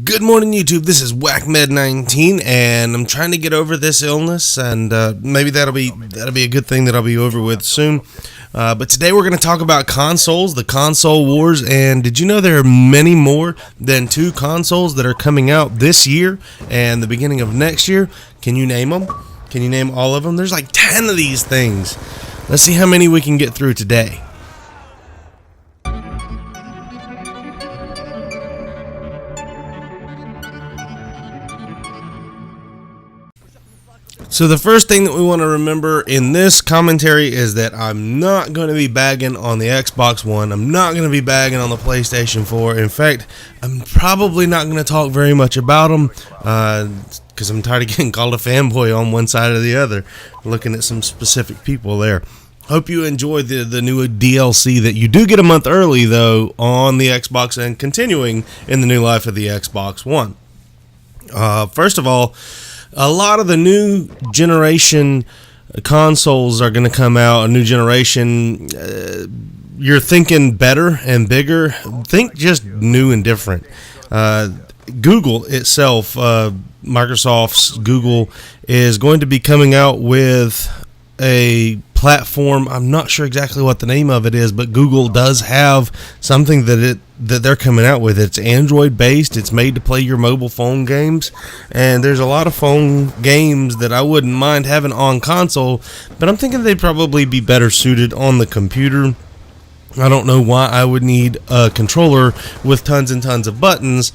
Good morning, YouTube. This is WakMed19, and I'm trying to get over this illness, and maybe that'll be a good thing that I'll be over with soon. But today we're going to talk about consoles, the console wars, and did you know there are many more than 2 consoles that are coming out this year and the beginning of next year? Can you name them? Can you name all of them? There's like 10 of these things. Let's see how many we can get through today. So the first thing that we want to remember in this commentary is that I'm not going to be bagging on the Xbox One. I'm not going to be bagging on the PlayStation 4. In fact, I'm probably not going to talk very much about them because I'm tired of getting called a fanboy on one side or the other, looking at some specific people there. Hope you enjoy the new DLC that you do get a month early, though, on the Xbox and continuing in the new life of the Xbox One. First of all, a lot of the new generation consoles are going to come out. A new generation, you're thinking better and bigger. Think just new and different. Google itself, Microsoft's Google, is going to be coming out with a platform. I'm not sure exactly what the name of it is, but Google does have something that they're coming out with. It's Android based. It's made to play your mobile phone games, and there's a lot of phone games that I wouldn't mind having on console, but I'm thinking they'd probably be better suited on the computer. I don't know why I would need a controller with tons and tons of buttons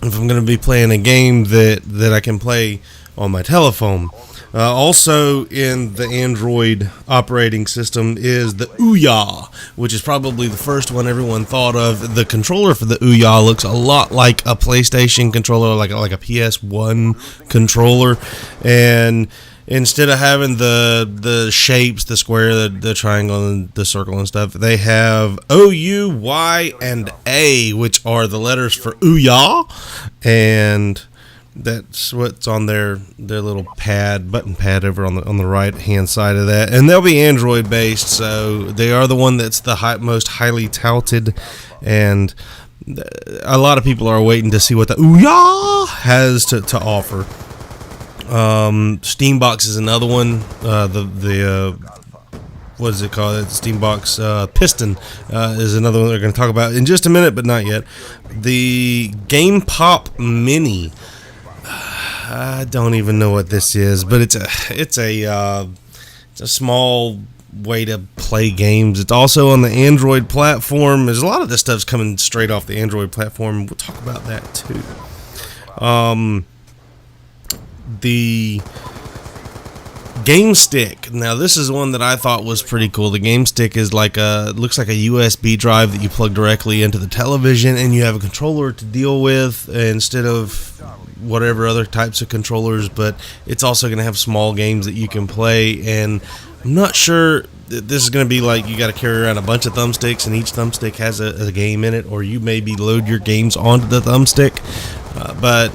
if I'm going to be playing a game that I can play on my telephone. Also in the Android operating system is the Ouya, which is probably the first one everyone thought of. The controller for the Ouya looks a lot like a PlayStation controller, like a PS1 controller, and instead of having the shapes, the square, the triangle, and the circle and stuff, they have O, U, Y, and A, which are the letters for Ouya, and that's what's on their little button pad over on the right hand side of that, and they'll be Android based, so they are the one that's the most highly touted, and a lot of people are waiting to see what the Ouya has to offer. Steambox is another one. What is it called? Steambox Piston is another one they're going to talk about in just a minute, but not yet. The Gamepop Mini. I don't even know what this is, but it's a small way to play games. It's also on the Android platform. There's a lot of this stuff's coming straight off the Android platform. We'll talk about that too. The Gamestick. Now this is one that I thought was pretty cool. The Gamestick is looks like a USB drive that you plug directly into the television, and you have a controller to deal with instead of whatever other types of controllers, but it's also going to have small games that you can play, and I'm not sure that this is going to be like you got to carry around a bunch of thumbsticks and each thumbstick has a game in it, or you maybe load your games onto the thumbstick, but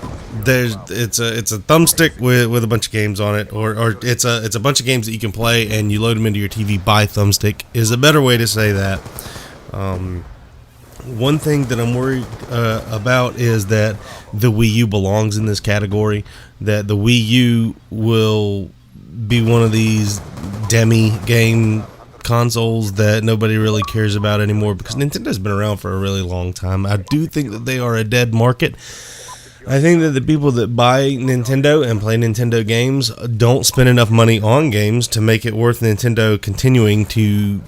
it's a thumbstick with a bunch of games on it, or it's a bunch of games that you can play and you load them into your TV by thumbstick is a better way to say that. One thing that I'm worried about is that the WiiU belongs in this category, that the WiiU will be one of these demi-game consoles that nobody really cares about anymore because Nintendo's been around for a really long time. I do think that they are a dead market. I think that the people that buy Nintendo and play Nintendo games don't spend enough money on games to make it worth Nintendo continuing to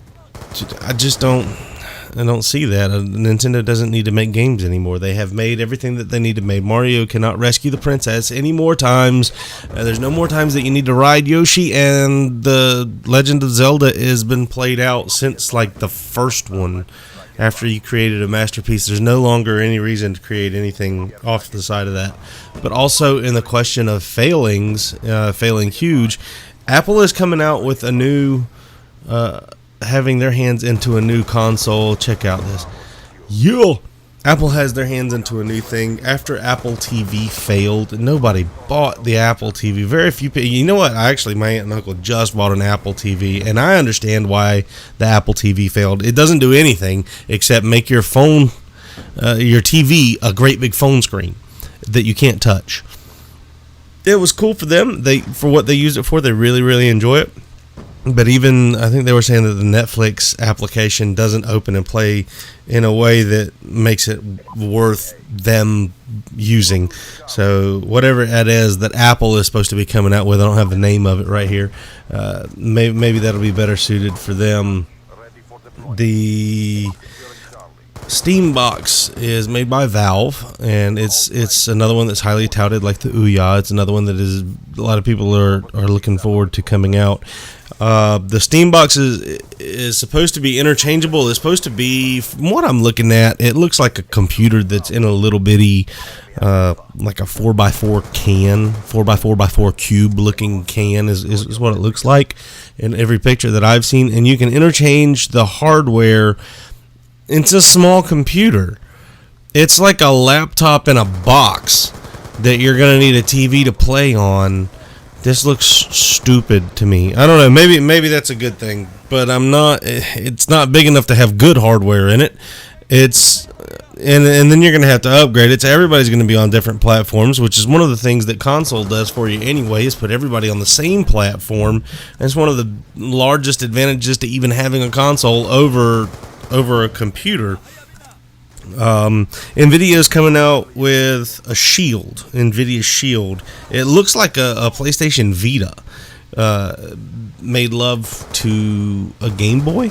I don't see that. Nintendo doesn't need to make games anymore. They have made everything that they need to make. Mario cannot rescue the princess any more times. There's no more times that you need to ride Yoshi, and the Legend of Zelda has been played out since like the first one. After you created a masterpiece, there's no longer any reason to create anything off to the side of that. But also in the question of failing huge, Apple is coming out with a new having their hands into a new console. Check out this. Apple has their hands into a new thing. After Apple TV failed, nobody bought the Apple TV. Very few people. You know what? My aunt and uncle just bought an Apple TV, and I understand why the Apple TV failed. It doesn't do anything except make your phone, your TV, a great big phone screen. that you can't touch. It was cool for them. For what they used it for, they really, really enjoy it. But even, I think they were saying that the Netflix application doesn't open and play in a way that makes it worth them using. So whatever it is that Apple is supposed to be coming out with, I don't have the name of it right here. Maybe that'll be better suited for them. The Steam box is made by Valve, and it's another one that's highly touted, like the Ouya. It's another one that is a lot of people are looking forward to coming out. The Steam box is supposed to be interchangeable. It's supposed to be, from what I'm looking at, it looks like a computer that's in a little bitty, like a 4x4 can, 4x4x4 cube looking can is what it looks like in every picture that I've seen. And you can interchange the hardware. It's a small computer. It's like a laptop in a box that you're going to need a TV to play on. This looks stupid to me. I don't know. Maybe that's a good thing, but it's not big enough to have good hardware in it. And then you're going to have to upgrade it. So everybody's going to be on different platforms, which is one of the things that console does for you anyway, is put everybody on the same platform. And it's one of the largest advantages to even having a console over a computer. NVIDIA is coming out with a Shield, NVIDIA Shield. It looks like a PlayStation Vita made love to a Game Boy,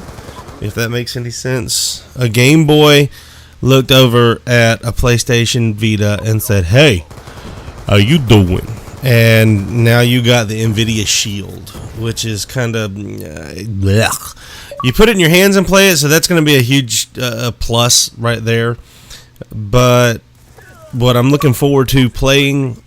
if that makes any sense. A Game Boy looked over at a PlayStation Vita and said, "Hey, how you doing?" And now you got the NVIDIA Shield, which is kind of you put it in your hands and play it, so that's going to be a huge plus right there. But what I'm looking forward to playing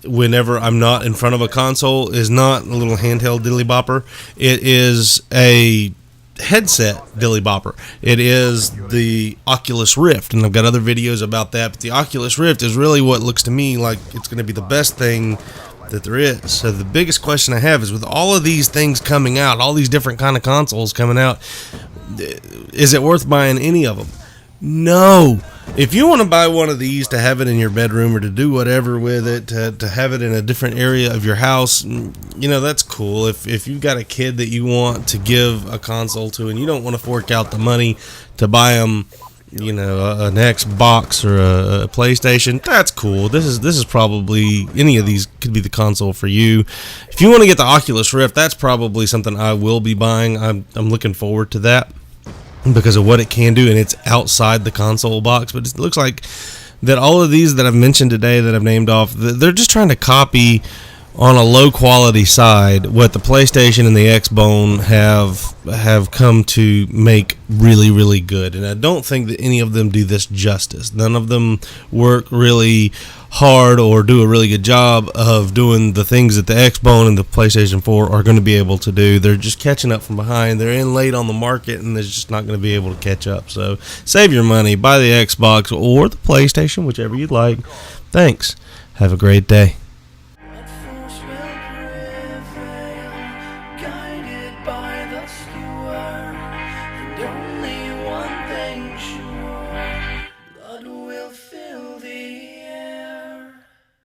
whenever I'm not in front of a console is not a little handheld diddly bopper. It is a headset dilly bopper. It is the Oculus Rift, and I've got other videos about that, but the Oculus Rift is really what looks to me like it's going to be the best thing that there is. So the biggest question I have is, with all of these things coming out, all these different kind of consoles coming out, is it worth buying any of them? No. If you want to buy one of these to have it in your bedroom or to do whatever with it, to have it in a different area of your house, that's cool. If you've got a kid that you want to give a console to and you don't want to fork out the money to buy them, an Xbox or a PlayStation, that's cool. This is probably, any of these could be the console for you. If you want to get the Oculus Rift, that's probably something I will be buying. I'm looking forward to that because of what it can do, and it's outside the console box. But it looks like that all of these that I've mentioned today that I've named off, they're just trying to copy on a low quality side what the PlayStation and the XBone have come to make really, really good. And I don't think that any of them do this justice. None of them work really hard or do a really good job of doing the things that the XBone and the PlayStation 4 are going to be able to do. They're just catching up from behind. They're in late on the market, and they're just not going to be able to catch up. So save your money, buy the Xbox or the PlayStation, whichever you'd like. Thanks. Have a great day.